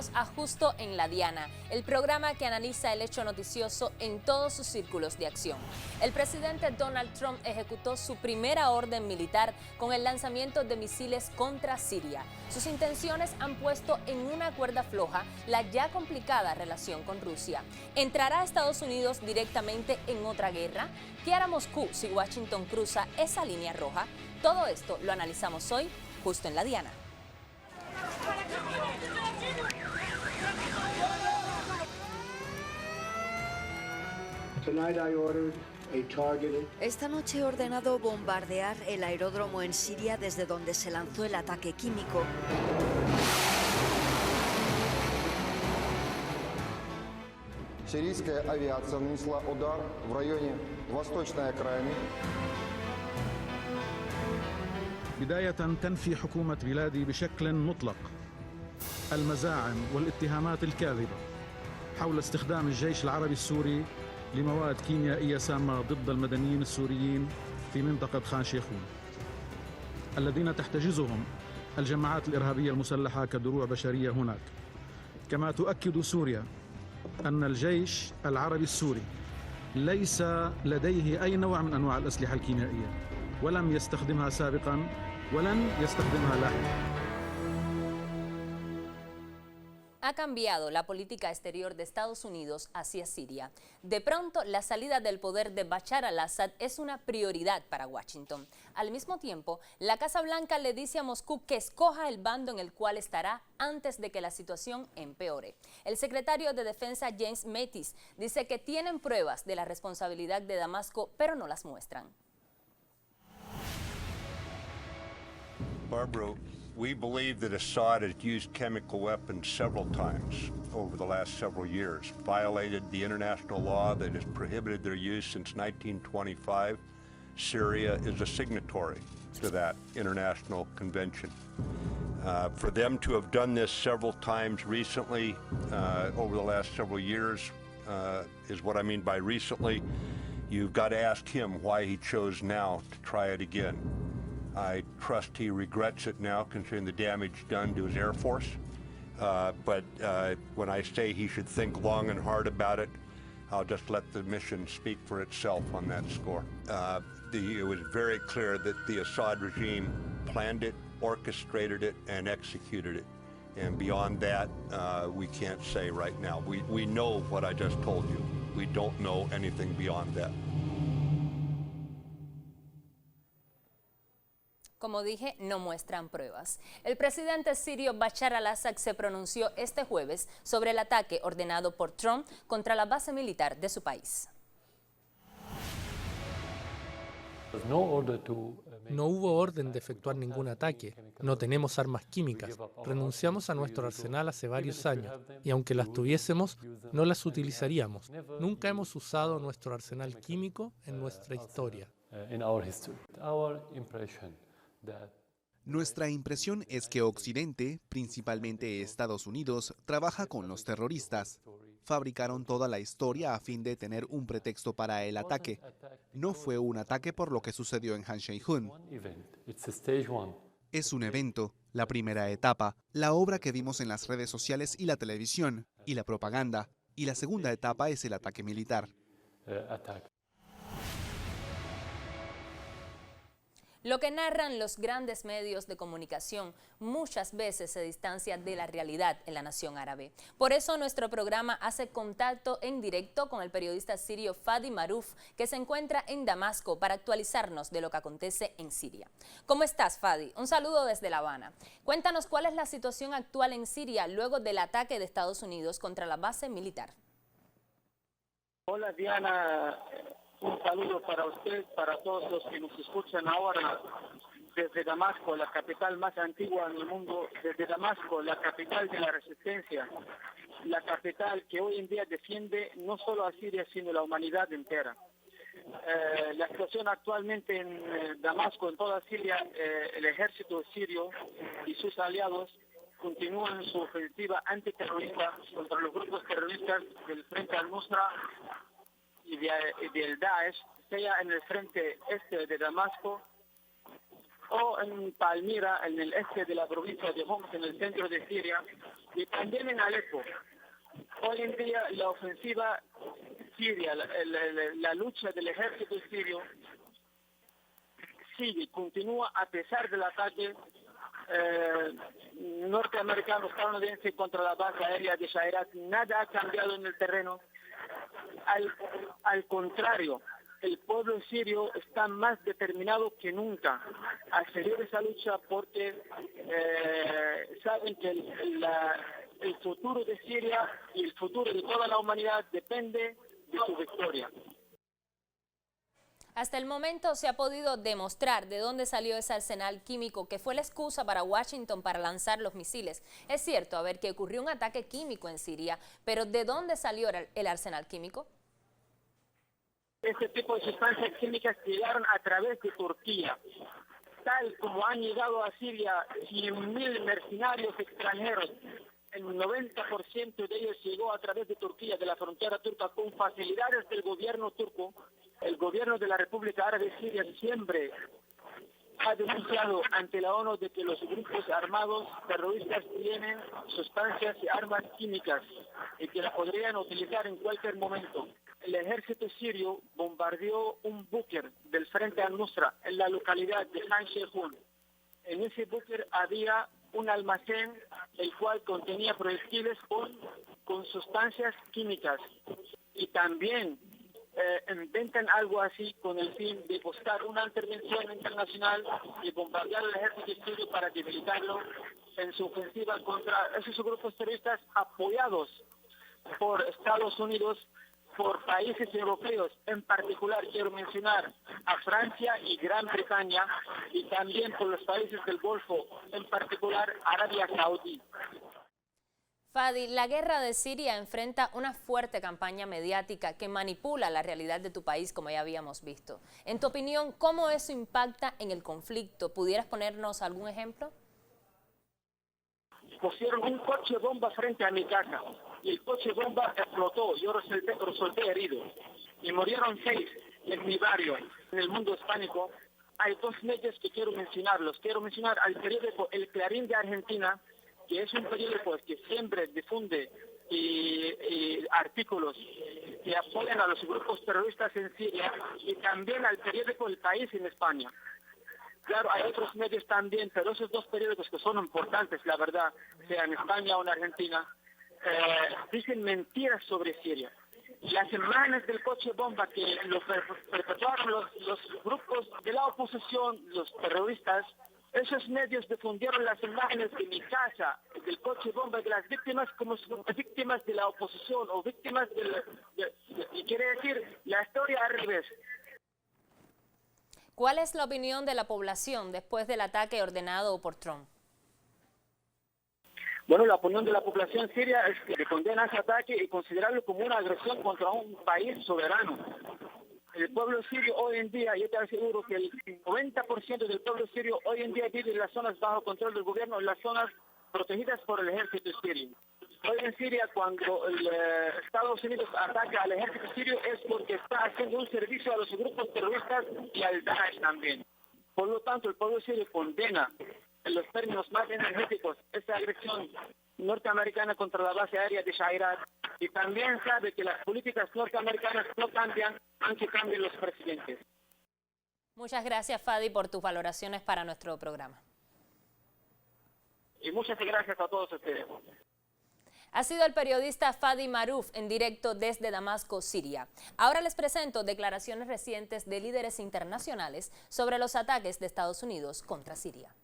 Bienvenidos a Justo en la Diana, el programa que analiza el hecho noticioso en todos sus círculos de acción. El presidente Donald Trump ejecutó su primera orden militar con el lanzamiento de misiles contra Siria. Sus intenciones han puesto en una cuerda floja la ya complicada relación con Rusia. ¿Entrará Estados Unidos directamente en otra guerra? ¿Qué hará Moscú si Washington cruza esa línea roja? Todo esto lo analizamos hoy, Justo en la Diana. Esta noche he ordenado bombardear el aeródromo en Siria desde donde se lanzó el ataque químico. Сирийская авиация нанесла удар в районе восточной окраины. بداية تنفي حكومة بلادي بشكل مطلق المزاعم والاتهامات الكاذبة حول استخدام الجيش العربي السوري لمواد كيميائية سامة ضد المدنيين السوريين في منطقة خان شيخون الذين تحتجزهم الجماعات الإرهابية المسلحة كدروع بشرية هناك. كما تؤكد سوريا أن الجيش العربي السوري ليس لديه أي نوع من أنواع الأسلحة الكيميائية ولم يستخدمها سابقا ولن يستخدمها لاحقا. Ha cambiado la política exterior de Estados Unidos hacia Siria. De pronto, la salida del poder de Bashar al-Assad es una prioridad para Washington. Al mismo tiempo, la Casa Blanca le dice a Moscú que escoja el bando en el cual estará antes de que la situación empeore. El secretario de Defensa James Mattis dice que tienen pruebas de la responsabilidad de Damasco, pero no las muestran. Barbara, we believe that Assad has used chemical weapons several times over the last several years, violated the international law that has prohibited their use since 1925. Syria is a signatory to that international convention. For them to have done this several times recently, over the last several years, is what I mean by recently. You've got to ask him why he chose now to try it again. I trust he regrets it now, considering the damage done to his Air Force. But when I say he should think long and hard about it, I'll just let the mission speak for itself on that score. It was very clear that the Assad regime planned it, orchestrated it, and executed it. And beyond that, we can't say right now. We know what I just told you. We don't know anything beyond that. Como dije, no muestran pruebas. El presidente sirio Bashar al-Assad se pronunció este jueves sobre el ataque ordenado por Trump contra la base militar de su país. No hubo orden de efectuar ningún ataque. No tenemos armas químicas. Renunciamos a nuestro arsenal hace varios años y aunque las tuviésemos, no las utilizaríamos. Nunca hemos usado nuestro arsenal químico en nuestra historia. Nuestra impresión es que Occidente, principalmente Estados Unidos, trabaja con los terroristas. Fabricaron toda la historia a fin de tener un pretexto para el ataque. No fue un ataque por lo que sucedió en Han Sheikhoun. Es un evento, la primera etapa, la obra que vimos en las redes sociales y la televisión, y la propaganda. Y la segunda etapa es el ataque militar. Lo que narran los grandes medios de comunicación muchas veces se distancia de la realidad en la nación árabe. Por eso nuestro programa hace contacto en directo con el periodista sirio Fadi Maruf, que se encuentra en Damasco para actualizarnos de lo que acontece en Siria. ¿Cómo estás, Fadi? Un saludo desde La Habana. Cuéntanos cuál es la situación actual en Siria luego del ataque de Estados Unidos contra la base militar. Hola, Diana. Un saludo para usted, para todos los que nos escuchan ahora desde Damasco, la capital más antigua del mundo, desde Damasco, la capital de la resistencia, la capital que hoy en día defiende no solo a Siria, sino a la humanidad entera. La situación actualmente en Damasco, en toda Siria, el ejército sirio y sus aliados continúan su ofensiva antiterrorista contra los grupos terroristas del Frente al-Nusra y del Daesh, sea en el frente este de Damasco o en Palmira, en el este de la provincia de Homs, en el centro de Siria, y también en Alepo. Hoy en día la ofensiva siria, la lucha del ejército sirio sigue, continúa a pesar del ataque norteamericano estadounidense contra la base aérea de Shairat. Nada ha cambiado en el terreno. Al contrario, el pueblo sirio está más determinado que nunca a seguir esa lucha porque saben que el futuro de Siria y el futuro de toda la humanidad depende de su victoria. Hasta el momento se ha podido demostrar de dónde salió ese arsenal químico que fue la excusa para Washington para lanzar los misiles. Es cierto, que ocurrió un ataque químico en Siria, pero ¿de dónde salió el arsenal químico? Este tipo de sustancias químicas llegaron a través de Turquía. Tal como han llegado a Siria 100.000 mercenarios extranjeros, el 90% de ellos llegó a través de Turquía, de la frontera turca, con facilidades del gobierno turco. El gobierno de la República Árabe Siria siempre ha denunciado ante la ONU de que los grupos armados terroristas tienen sustancias y armas químicas y que las podrían utilizar en cualquier momento. El ejército sirio bombardeó un búnker del Frente al-Nusra en la localidad de Han Sheikhoun. En ese búnker había un almacén el cual contenía proyectiles con sustancias químicas. Y también inventan algo así con el fin de buscar una intervención internacional y bombardear al ejército sirio para debilitarlo en su ofensiva contra esos grupos terroristas apoyados por Estados Unidos, por países europeos. En particular quiero mencionar a Francia y Gran Bretaña, y también por los países del Golfo, en particular Arabia Saudí. Fadi, la guerra de Siria enfrenta una fuerte campaña mediática que manipula la realidad de tu país, como ya habíamos visto. En tu opinión, ¿cómo eso impacta en el conflicto? ¿Pudieras ponernos algún ejemplo? Pusieron un coche bomba frente a mi casa y el coche bomba explotó. Yo resulté herido y murieron 6 en mi barrio. En el mundo hispánico hay 2 medios que quiero mencionarlos. Quiero mencionar al periódico El Clarín de Argentina, que es un periódico que siempre difunde artículos que apoyan a los grupos terroristas en Siria, y también al periódico El País en España. Claro, hay otros medios también, pero esos 2 periódicos que son importantes, la verdad, sea en España o en Argentina, dicen mentiras sobre Siria. Las imágenes del coche bomba que lo perpetraron los grupos de la oposición, los terroristas, esos medios difundieron las imágenes de mi casa, del coche bomba, de las víctimas como víctimas de la oposición o víctimas y quiere decir la historia al revés. ¿Cuál es la opinión de la población después del ataque ordenado por Trump? Bueno, la opinión de la población siria es que condena ese ataque y considerarlo como una agresión contra un país soberano. El pueblo sirio hoy en día, yo te aseguro que el 90% del pueblo sirio hoy en día vive en las zonas bajo control del gobierno, en las zonas protegidas por el ejército sirio. Hoy en Siria, cuando Estados Unidos ataca al ejército sirio, es porque está haciendo un servicio a los grupos terroristas y al Daesh también. Por lo tanto, el pueblo sirio condena en los términos más energéticos esa agresión norteamericana contra la base aérea de Shairat, y también sabe que las políticas norteamericanas no cambian aunque cambien los presidentes. Muchas gracias, Fadi, por tus valoraciones para nuestro programa. Y muchas gracias a todos ustedes. Ha sido el periodista Fadi Maruf en directo desde Damasco, Siria. Ahora les presento declaraciones recientes de líderes internacionales sobre los ataques de Estados Unidos contra Siria.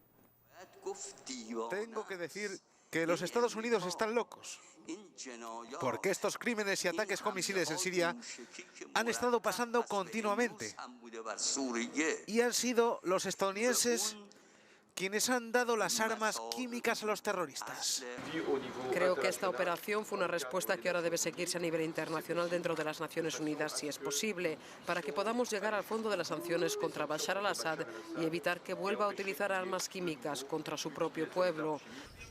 Tengo que decir que los Estados Unidos están locos, porque estos crímenes y ataques con misiles en Siria han estado pasando continuamente y han sido los estadounidenses quienes han dado las armas químicas a los terroristas. Creo que esta operación fue una respuesta que ahora debe seguirse a nivel internacional dentro de las Naciones Unidas, si es posible, para que podamos llegar al fondo de las sanciones contra Bashar al-Assad y evitar que vuelva a utilizar armas químicas contra su propio pueblo.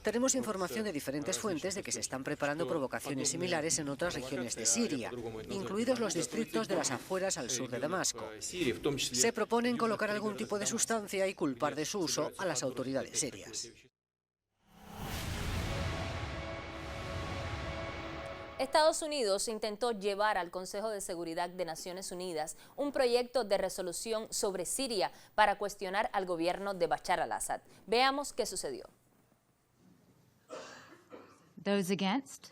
Tenemos información de diferentes fuentes de que se están preparando provocaciones similares en otras regiones de Siria, incluidos los distritos de las afueras al sur de Damasco. Se proponen colocar algún tipo de sustancia y culpar de su uso a las autoridades sirias. Estados Unidos intentó llevar al Consejo de Seguridad de Naciones Unidas un proyecto de resolución sobre Siria para cuestionar al gobierno de Bashar al-Assad. Veamos qué sucedió. Those against?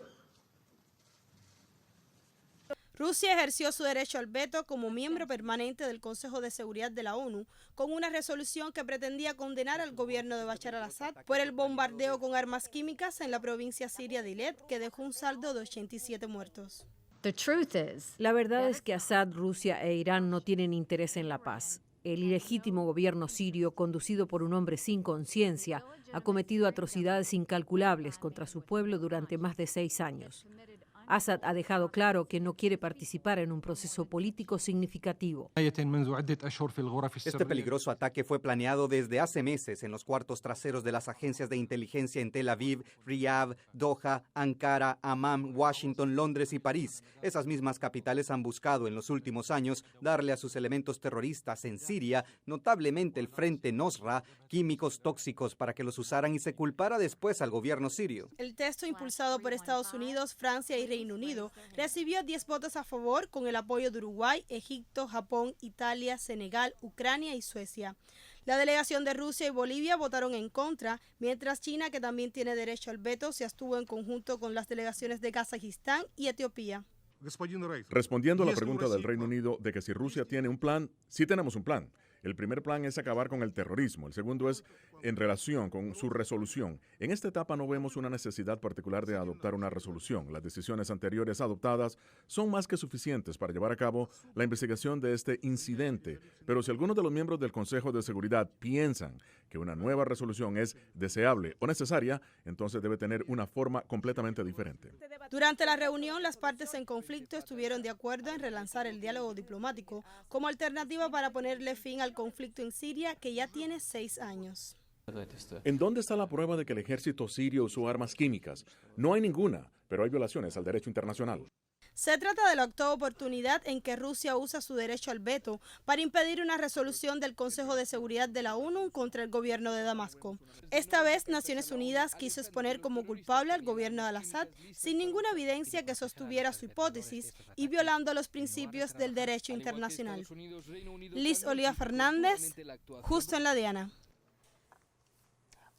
Rusia ejerció su derecho al veto como miembro permanente del Consejo de Seguridad de la ONU con una resolución que pretendía condenar al gobierno de Bashar al-Assad por el bombardeo con armas químicas en la provincia siria de Idlib, que dejó un saldo de 87 muertos. La verdad es que Assad, Rusia e Irán no tienen interés en la paz. El ilegítimo gobierno sirio, conducido por un hombre sin conciencia, ha cometido atrocidades incalculables contra su pueblo durante más de 6 años. Assad ha dejado claro que no quiere participar en un proceso político significativo. Este peligroso ataque fue planeado desde hace meses en los cuartos traseros de las agencias de inteligencia en Tel Aviv, Riyadh, Doha, Ankara, Amman, Washington, Londres y París. Esas mismas capitales han buscado en los últimos años darle a sus elementos terroristas en Siria, notablemente el Frente Nosra, químicos tóxicos para que los usaran y se culpara después al gobierno sirio. El texto, impulsado por Estados Unidos, Francia y Reino Unido, recibió 10 votos a favor con el apoyo de Uruguay, Egipto, Japón, Italia, Senegal, Ucrania y Suecia. La delegación de Rusia y Bolivia votaron en contra, mientras China, que también tiene derecho al veto, se abstuvo en conjunto con las delegaciones de Kazajistán y Etiopía. Respondiendo a la pregunta del Reino Unido de que si Rusia tiene un plan, sí tenemos un plan. El primer plan es acabar con el terrorismo. El segundo es en relación con su resolución. En esta etapa no vemos una necesidad particular de adoptar una resolución. Las decisiones anteriores adoptadas son más que suficientes para llevar a cabo la investigación de este incidente. Pero si algunos de los miembros del Consejo de Seguridad piensan que una nueva resolución es deseable o necesaria, entonces debe tener una forma completamente diferente. Durante la reunión, las partes en conflicto estuvieron de acuerdo en relanzar el diálogo diplomático como alternativa para ponerle fin al conflicto en Siria, que ya tiene 6 años. ¿En dónde está la prueba de que el ejército sirio usó armas químicas? No hay ninguna, pero hay violaciones al derecho internacional. Se trata de la octava oportunidad en que Rusia usa su derecho al veto para impedir una resolución del Consejo de Seguridad de la ONU contra el gobierno de Damasco. Esta vez, Naciones Unidas quiso exponer como culpable al gobierno de al-Assad sin ninguna evidencia que sostuviera su hipótesis y violando los principios del derecho internacional. Liz Olivia Fernández, justo en la Diana.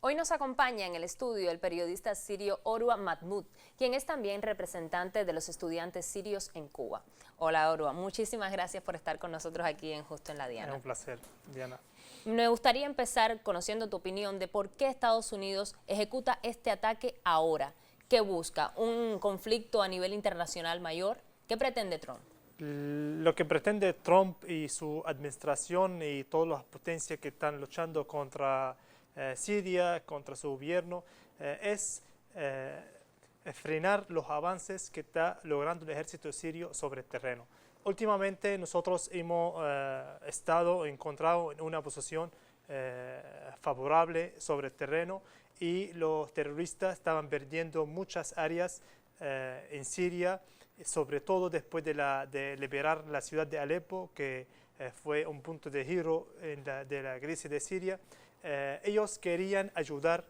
Hoy nos acompaña en el estudio el periodista sirio Orwa Mahmoud, quien es también representante de los estudiantes sirios en Cuba. Hola Orwa, muchísimas gracias por estar con nosotros aquí en Justo en la Diana. Es un placer, Diana. Me gustaría empezar conociendo tu opinión de por qué Estados Unidos ejecuta este ataque ahora. ¿Qué busca? ¿Un conflicto a nivel internacional mayor? ¿Qué pretende Trump? Lo que pretende Trump y su administración y todas las potencias que están luchando contra Siria, contra su gobierno, es frenar los avances que está logrando el ejército sirio sobre el terreno. Últimamente nosotros hemos encontrado en una posición favorable sobre el terreno y los terroristas estaban perdiendo muchas áreas en Siria, sobre todo después de liberar la ciudad de Alepo, que fue un punto de giro de la crisis de Siria. Ellos querían ayudar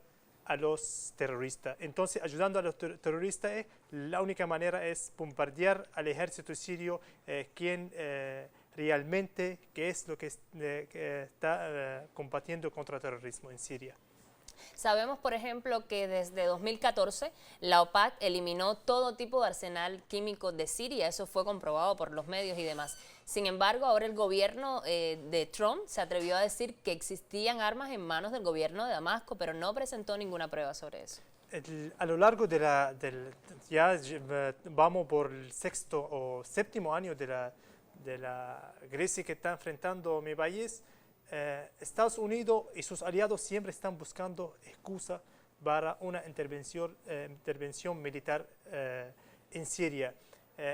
a los terroristas. Entonces, ayudando a los terroristas, la única manera es bombardear al ejército sirio, quien realmente es lo que está combatiendo contra el terrorismo en Siria. Sabemos, por ejemplo, que desde 2014 la OPAC eliminó todo tipo de arsenal químico de Siria. Eso fue comprobado por los medios y demás. Sin embargo, ahora el gobierno de Trump se atrevió a decir que existían armas en manos del gobierno de Damasco, pero no presentó ninguna prueba sobre eso. A lo largo ya vamos por el 6º o 7º año de la crisis que está enfrentando mi país, Estados Unidos y sus aliados siempre están buscando excusa para una intervención militar en Siria.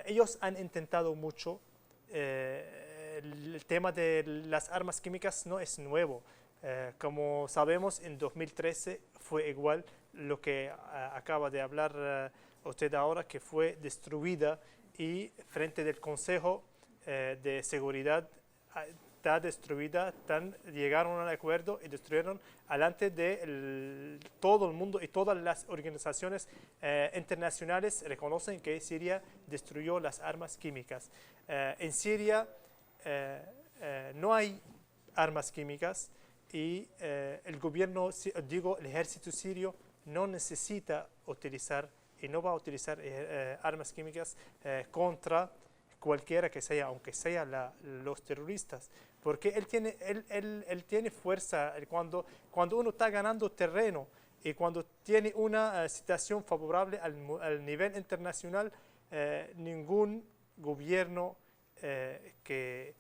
Ellos han intentado mucho. El tema de las armas químicas no es nuevo. Como sabemos, en 2013 fue igual lo que acaba de hablar usted ahora, que fue destruida y frente del Consejo de Seguridad está destruida, llegaron a un acuerdo y destruyeron delante de todo el mundo, y todas las organizaciones internacionales reconocen que Siria destruyó las armas químicas. En Siria no hay armas químicas y el gobierno, el ejército sirio no necesita utilizar y no va a utilizar armas químicas contra cualquiera que sea, aunque sea los terroristas, porque él tiene fuerza cuando uno está ganando terreno y cuando tiene una situación favorable al nivel internacional. Ningún gobierno que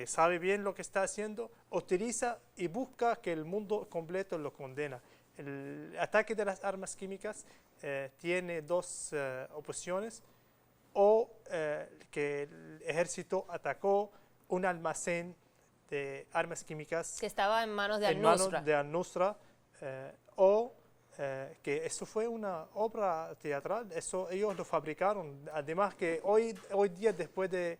sabe bien lo que está haciendo utiliza y busca que el mundo completo lo condena. El ataque de las armas químicas tiene dos opciones: o que el ejército atacó un almacén de armas químicas que estaba en manos de Al-Nusra, o que eso fue una obra teatral, eso ellos lo fabricaron. Además que hoy día, después de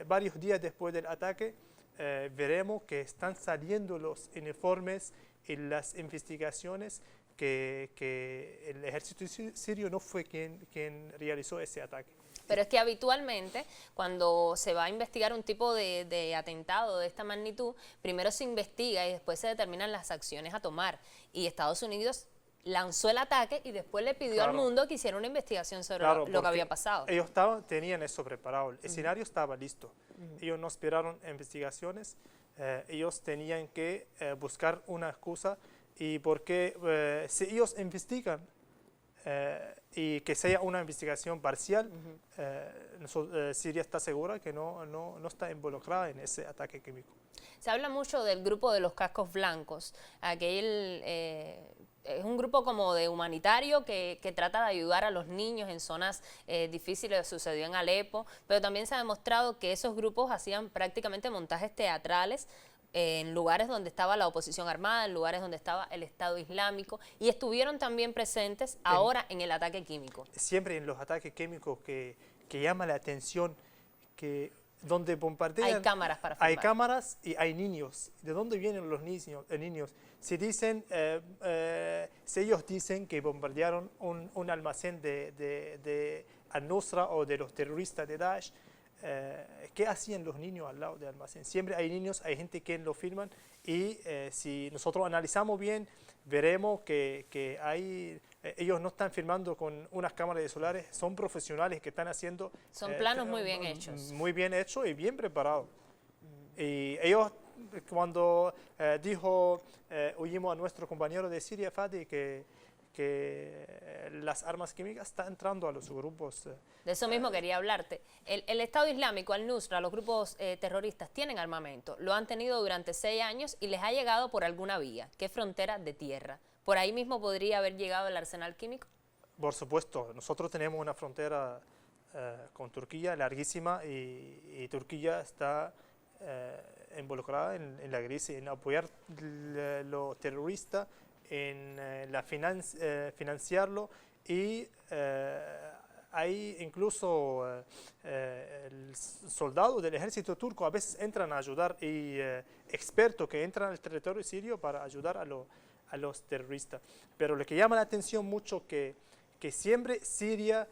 varios días después del ataque, veremos que están saliendo los informes y las investigaciones que el ejército sirio no fue quien realizó ese ataque. Pero es que habitualmente cuando se va a investigar un tipo de atentado de esta magnitud, primero se investiga y después se determinan las acciones a tomar. Y Estados Unidos lanzó el ataque y después le pidió al mundo que hiciera una investigación sobre lo que había pasado. Ellos tenían eso preparado, el escenario estaba listo. Ellos no esperaron investigaciones, ellos tenían que buscar una excusa. Y porque si ellos investigan y que sea una investigación parcial, Siria está segura que no está involucrada en ese ataque químico. Se habla mucho del grupo de los cascos blancos. Es un grupo como de humanitario que trata de ayudar a los niños en zonas difíciles. Sucedió en Alepo, pero también se ha demostrado que esos grupos hacían prácticamente montajes teatrales en lugares donde estaba la oposición armada, en lugares donde estaba el Estado Islámico, y estuvieron también presentes ahora en el ataque químico. Siempre en los ataques químicos que llama la atención, que donde bombardean... Hay cámaras para filmar. Hay cámaras y hay niños. ¿De dónde vienen los niños? Si ellos dicen que bombardearon un almacén de Al-Nusra o de los terroristas de Daesh, ¿qué hacían los niños al lado del almacén? Siempre hay niños, hay gente que lo filman, y si nosotros analizamos bien, veremos que ellos no están filmando con unas cámaras de celulares, son profesionales que están haciendo... Son planos muy bien hechos. Muy bien hechos y bien preparados. Y ellos, cuando oímos a nuestro compañero de Siria, Fadi, que las armas químicas están entrando a los grupos. De eso mismo quería hablarte. El Estado Islámico, Al-Nusra, los grupos terroristas tienen armamento, lo han tenido durante 6 años y les ha llegado por alguna vía. ¿Qué frontera? De tierra. ¿Por ahí mismo podría haber llegado el arsenal químico? Por supuesto, nosotros tenemos una frontera con Turquía larguísima, y Turquía está involucrada en la guerra, en apoyar los terroristas, en financiarlo, y hay incluso soldados del ejército turco a veces entran a ayudar, y expertos que entran al territorio sirio para ayudar a los terroristas. Pero lo que llama la atención mucho que siempre Siria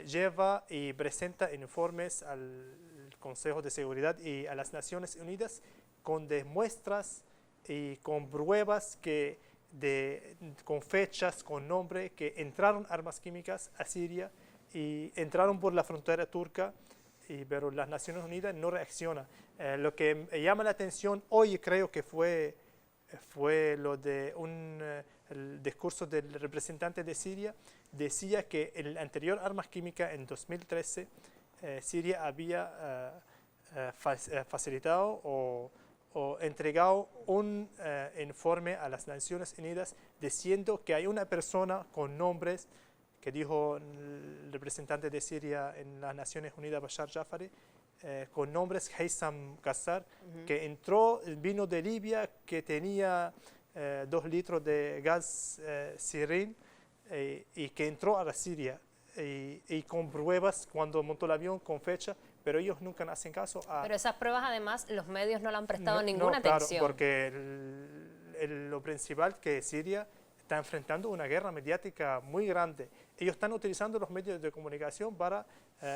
lleva y presenta informes al Consejo de Seguridad y a las Naciones Unidas con demuestras y con pruebas con fechas, con nombre, que entraron armas químicas a Siria y entraron por la frontera turca, pero las Naciones Unidas no reaccionan. Lo que me llama la atención hoy, creo que fue lo de el discurso del representante de Siria, decía que en el anterior armas químicas en 2013, Siria había facilitado o entregado un informe a las Naciones Unidas diciendo que hay una persona con nombres que dijo el representante de Siria en las Naciones Unidas, Bashar Jafari, con nombres Haitham Kassar, que vino de Libia, que tenía 2 litros de gas sirín y que entró a la Siria y con pruebas cuando montó el avión con fecha, pero ellos nunca hacen caso a... Pero esas pruebas además los medios no le han prestado ninguna claro, atención. Porque lo principal que Siria está enfrentando una guerra mediática muy grande. Ellos están utilizando los medios de comunicación para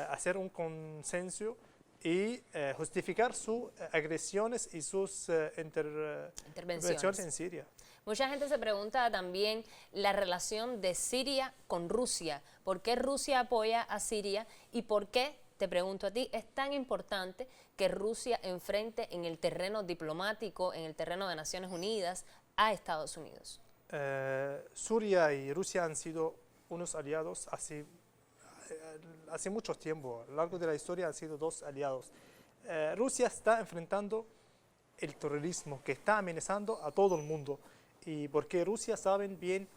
hacer un consenso y justificar sus agresiones y sus intervenciones en Siria. Mucha gente se pregunta también la relación de Siria con Rusia. ¿Por qué Rusia apoya a Siria y por qué, te pregunto a ti, es tan importante que Rusia enfrente en el terreno diplomático, en el terreno de Naciones Unidas, a Estados Unidos? Siria y Rusia han sido unos aliados hace mucho tiempo. A lo largo de la historia han sido 2 aliados. Rusia está enfrentando el terrorismo que está amenazando a todo el mundo. Y porque Rusia saben bien,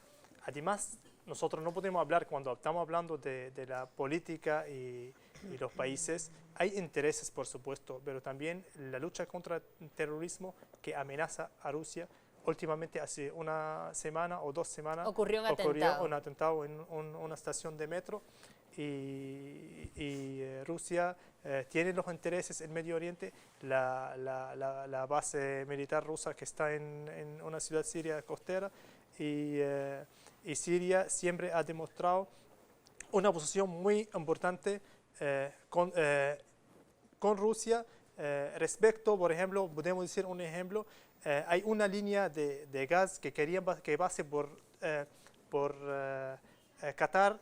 además nosotros no podemos hablar cuando estamos hablando de la política y los países, hay intereses por supuesto, pero también la lucha contra el terrorismo que amenaza a Rusia. Últimamente, hace una semana o 2 semanas, ocurrió un atentado en una estación de metro y Rusia tiene los intereses en Medio Oriente. La base militar rusa que está en una ciudad siria costera y Siria siempre ha demostrado una posición muy importante con Rusia respecto, por ejemplo, podemos decir un ejemplo, hay una línea de gas que querían que pase por Qatar,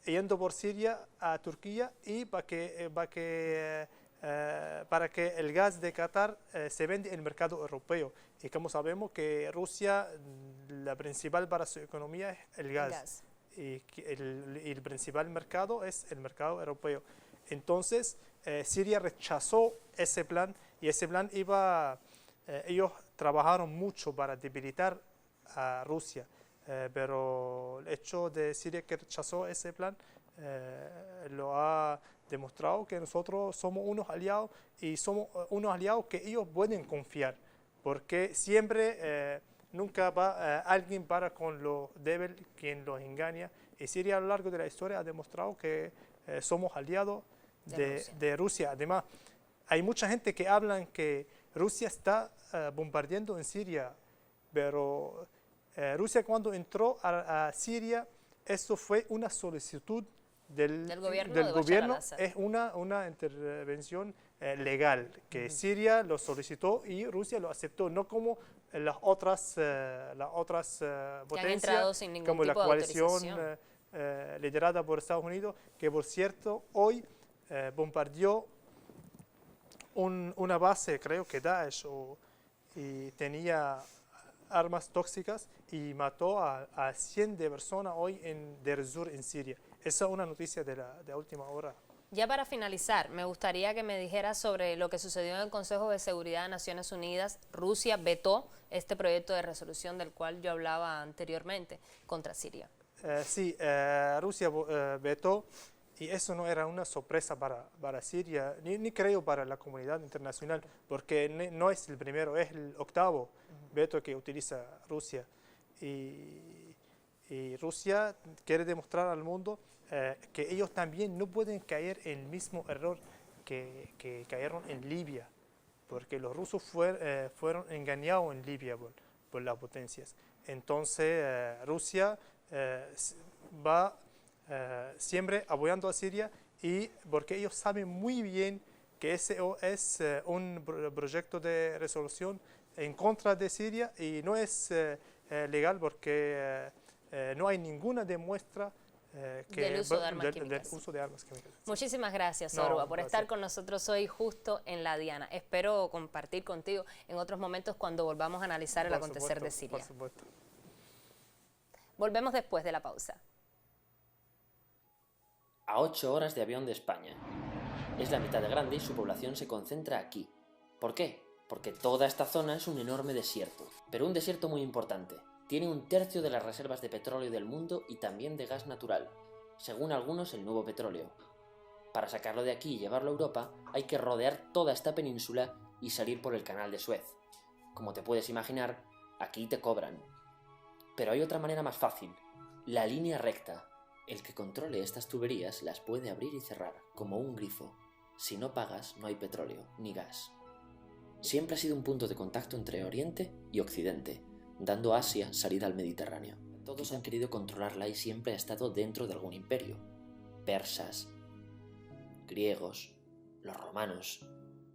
yendo por Siria a Turquía y para que el gas de Qatar se vende en el mercado europeo. Y como sabemos que Rusia, la principal para su economía es el gas. Y el principal mercado es el mercado europeo. Entonces, Siria rechazó ese plan y ese plan ellos trabajaron mucho para debilitar a Rusia, pero el hecho de Siria que rechazó ese plan lo ha demostrado que nosotros somos unos aliados y somos unos aliados que ellos pueden confiar, porque siempre nunca va alguien para con lo débil quien los engaña, y Siria a lo largo de la historia ha demostrado que somos aliados de Rusia. Además, hay mucha gente que habla que Rusia está bombardeando en Siria, pero Rusia cuando entró a Siria, eso fue una solicitud del gobierno, es una intervención legal, que Siria lo solicitó y Rusia lo aceptó, no como las otras potencias, como la coalición liderada por Estados Unidos, que por cierto hoy bombardeó una base, creo que Daesh, y tenía armas tóxicas y mató a 100 de personas hoy en Deir ez-Zor, en Siria. Esa es una noticia de última hora. Ya para finalizar, me gustaría que me dijeras sobre lo que sucedió en el Consejo de Seguridad de Naciones Unidas. Rusia vetó este proyecto de resolución del cual yo hablaba anteriormente contra Siria. Sí, Rusia vetó. Y eso no era una sorpresa para Siria, ni creo para la comunidad internacional, porque no es el primero, es el 8º veto que utiliza Rusia. Y Rusia quiere demostrar al mundo que ellos también no pueden caer en el mismo error que cayeron en Libia, porque los rusos fueron engañados en Libia por las potencias. Entonces Rusia va siempre apoyando a Siria, y porque ellos saben muy bien que ese es un proyecto de resolución en contra de Siria y no es legal porque no hay ninguna demuestra del uso de armas químicas. Muchísimas gracias, Oruba, por estar con nosotros hoy justo en La Diana. Espero compartir contigo en otros momentos cuando volvamos a analizar el acontecer de Siria. Por supuesto. Volvemos después de la pausa. A 8 horas de avión de España. Es la mitad de grande y su población se concentra aquí. ¿Por qué? Porque toda esta zona es un enorme desierto, pero un desierto muy importante. Tiene 1/3 de las reservas de petróleo del mundo y también de gas natural, según algunos el nuevo petróleo. Para sacarlo de aquí y llevarlo a Europa hay que rodear toda esta península y salir por el canal de Suez. Como te puedes imaginar, aquí te cobran. Pero hay otra manera más fácil, la línea recta. El que controle estas tuberías las puede abrir y cerrar, como un grifo. Si no pagas, no hay petróleo, ni gas. Siempre ha sido un punto de contacto entre Oriente y Occidente, dando a Asia salida al Mediterráneo. Todos han querido controlarla y siempre ha estado dentro de algún imperio. Persas, griegos, los romanos.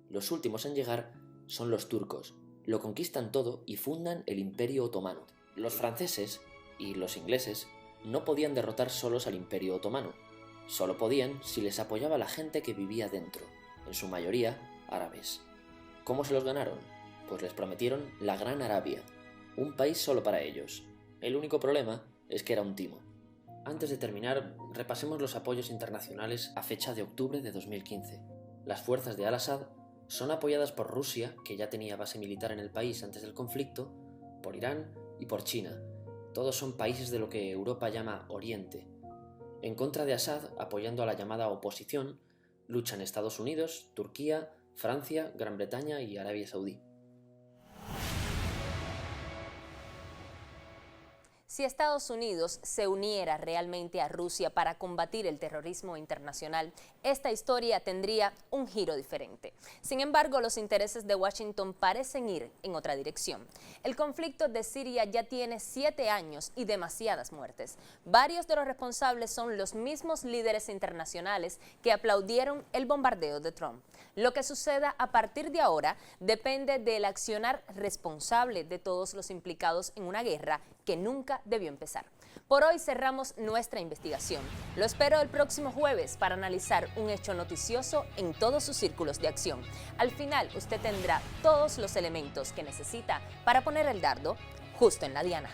Los últimos en llegar son los turcos. Lo conquistan todo y fundan el Imperio Otomano. Los franceses y los ingleses no podían derrotar solos al Imperio Otomano. Solo podían si les apoyaba la gente que vivía dentro, en su mayoría árabes. ¿Cómo se los ganaron? Pues les prometieron la Gran Arabia, un país solo para ellos. El único problema es que era un timo. Antes de terminar, repasemos los apoyos internacionales a fecha de octubre de 2015. Las fuerzas de Al-Assad son apoyadas por Rusia, que ya tenía base militar en el país antes del conflicto, por Irán y por China. Todos son países de lo que Europa llama Oriente. En contra de Assad, apoyando a la llamada oposición, luchan Estados Unidos, Turquía, Francia, Gran Bretaña y Arabia Saudí. Si Estados Unidos se uniera realmente a Rusia para combatir el terrorismo internacional, esta historia tendría un giro diferente. Sin embargo, los intereses de Washington parecen ir en otra dirección. El conflicto de Siria ya tiene 7 años y demasiadas muertes. Varios de los responsables son los mismos líderes internacionales que aplaudieron el bombardeo de Trump. Lo que suceda a partir de ahora depende del accionar responsable de todos los implicados en una guerra que nunca debió empezar. Por hoy cerramos nuestra investigación. Lo espero el próximo jueves para analizar un hecho noticioso en todos sus círculos de acción. Al final, usted tendrá todos los elementos que necesita para poner el dardo justo en la diana.